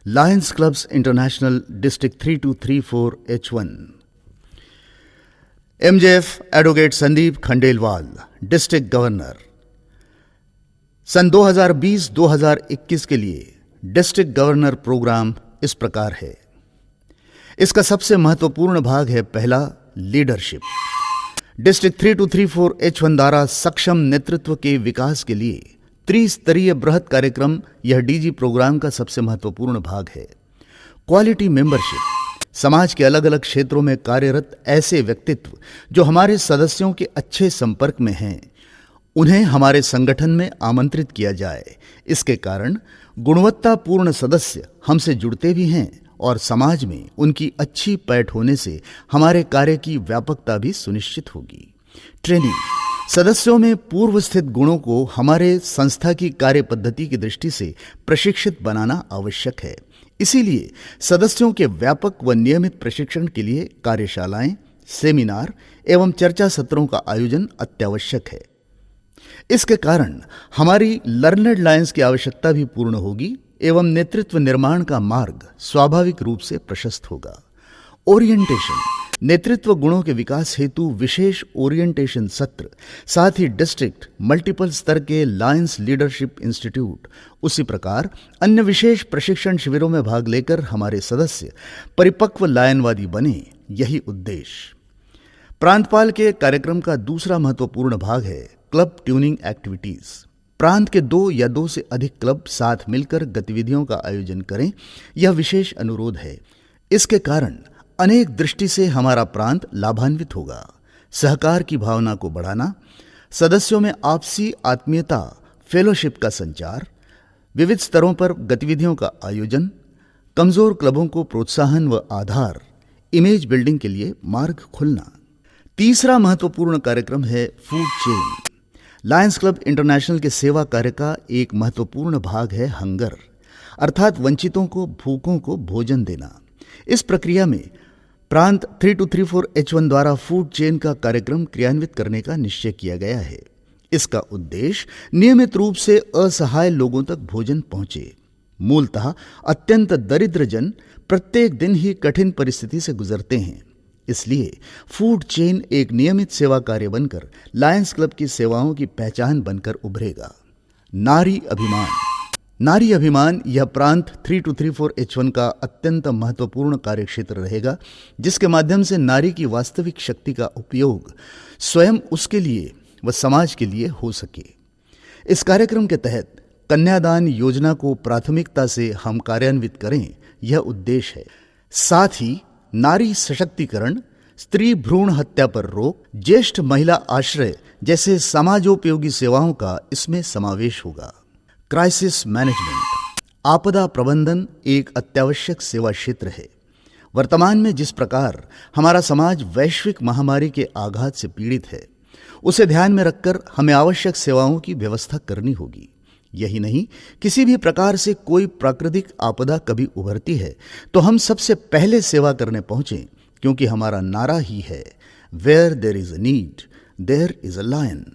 Lions Clubs International district 3234 H1, MJF advocate Sandeep Khandelwal, district governor. सन 2020-2021 के लिए डिस्ट्रिक्ट गवर्नर प्रोग्राम इस प्रकार है। इसका सबसे महत्वपूर्ण भाग है पहला, लीडरशिप। डिस्ट्रिक्ट 3234 H1 द्वारा सक्षम नेतृत्व के विकास के लिए त्रिस्तरीय बृहत कार्यक्रम यह डीजी प्रोग्राम का सबसे महत्वपूर्ण भाग है। क्वालिटी मेंबरशिप, समाज के अलग अलग क्षेत्रों में कार्यरत ऐसे व्यक्तित्व जो हमारे सदस्यों के अच्छे संपर्क में हैं, उन्हें हमारे संगठन में आमंत्रित किया जाए। इसके कारण गुणवत्तापूर्ण सदस्य हमसे जुड़ते भी हैं और समाज में उनकी अच्छी पैठ होने से हमारे कार्य की व्यापकता भी सुनिश्चित होगी। ट्रेनिंग, सदस्यों में पूर्व स्थित गुणों को हमारे संस्था की कार्य पद्धति की दृष्टि से प्रशिक्षित बनाना आवश्यक है। इसीलिए सदस्यों के व्यापक व नियमित प्रशिक्षण के लिए कार्यशालाएं, सेमिनार एवं चर्चा सत्रों का आयोजन अत्यावश्यक है। इसके कारण हमारी लर्नड लायंस की आवश्यकता भी पूर्ण होगी एवं नेतृत्व निर्माण का मार्ग स्वाभाविक रूप से प्रशस्त होगा। ओरिएंटेशन, नेतृत्व गुणों के विकास हेतु विशेष ओरिएंटेशन सत्र, साथ ही डिस्ट्रिक्ट मल्टीपल स्तर के लायंस लीडरशिप इंस्टीट्यूट, उसी प्रकार अन्य विशेष प्रशिक्षण शिविरों में भाग लेकर हमारे सदस्य परिपक्व लायनवादी बने, यही उद्देश्य। प्रांतपाल के कार्यक्रम का दूसरा महत्वपूर्ण भाग है क्लब ट्यूनिंग एक्टिविटीज। प्रांत के 2 या 2 से अधिक क्लब साथ मिलकर गतिविधियों का आयोजन करें, यह विशेष अनुरोध है। इसके कारण अनेक दृष्टि से हमारा प्रांत लाभान्वित होगा। सहकार की भावना को बढ़ाना, सदस्यों में आपसी आत्मीयता, फेलोशिप का संचार, विविध स्तरों पर गतिविधियों का आयोजन, कमजोर क्लबों को प्रोत्साहन व आधार, इमेज बिल्डिंग के लिए मार्ग खुलना। तीसरा महत्वपूर्ण कार्यक्रम है food chain. Lions club international के सेवा कार्य का एक महत्वपूर्ण भाग है हंगर, अर्थात वंचितों को, भूखों को भोजन देना। इस प्रक्रिया में प्रांत 3234 H1 द्वारा फूड चेन का कार्यक्रम क्रियान्वित करने का निश्चय किया गया है। इसका उद्देश्य नियमित रूप से असहाय लोगों तक भोजन पहुंचे। मूलतः अत्यंत दरिद्र जन प्रत्येक दिन ही कठिन परिस्थिति से गुजरते हैं। इसलिए फूड चेन एक नियमित सेवा कार्य बनकर लायंस क्लब की सेवाओं की पहचान बनकर उभरेगा। नारी अभिमान, नारी अभिमान यह प्रांत 3234 H1 का अत्यंत महत्वपूर्ण कार्यक्षेत्र रहेगा, जिसके माध्यम से नारी की वास्तविक शक्ति का उपयोग स्वयं उसके लिए व समाज के लिए हो सके। इस कार्यक्रम के तहत कन्यादान योजना को प्राथमिकता से हम कार्यान्वित करें, यह उद्देश्य है। साथ ही नारी सशक्तिकरण, स्त्री भ्रूण हत्या पर रोक, ज्येष्ठ महिला आश्रय जैसे समाजोपयोगी सेवाओं का इसमें समावेश होगा। क्राइसिस मैनेजमेंट, आपदा प्रबंधन एक अत्यावश्यक सेवा क्षेत्र है। वर्तमान में जिस प्रकार हमारा समाज वैश्विक महामारी के आघात से पीड़ित है, उसे ध्यान में रखकर हमें आवश्यक सेवाओं की व्यवस्था करनी होगी। यही नहीं, किसी भी प्रकार से कोई प्राकृतिक आपदा कभी उभरती है तो हम सबसे पहले सेवा करने पहुंचें, क्योंकि हमारा नारा ही है, where there is a need there is a lion.